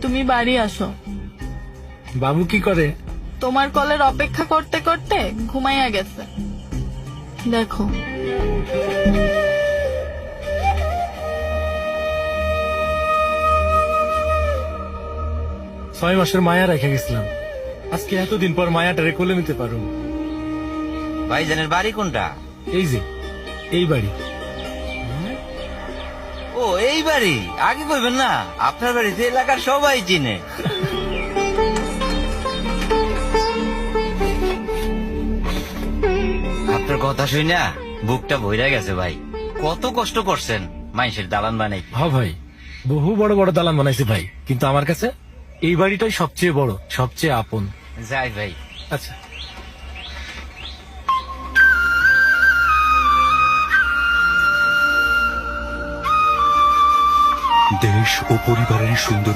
তুমি বাড়ি আসো। বাবু কি করে? তোমার কলের অপেক্ষা করতে করতে ঘুমাইয়া গেছে। দেখো, 6 মাসের মায়া রেখে গেছিলাম, আজকে এতদিন পর মায়াটারে কোলে নিতে পারো। ভাইজানের বাড়ি কোনটা? এই যে এই বাড়ি। ও এই বাড়ি, আগে কইবেন না, আপনার বাড়িতে এলাকার সবাই চিনে। আপনার কথা শুই না বুকটা ভইরা গেছে ভাই। কত কষ্ট করছেন মানুষের দালান বানাই। হ ভাই, বহু বড় বড় দালান বানাইছি ভাই, কিন্তু আমার কাছে এই বাড়িটাই সবচেয়ে বড়, সবচেয়ে আপন। যাই ভাই। আচ্ছা, দেশ ও পরিবারের সুন্দর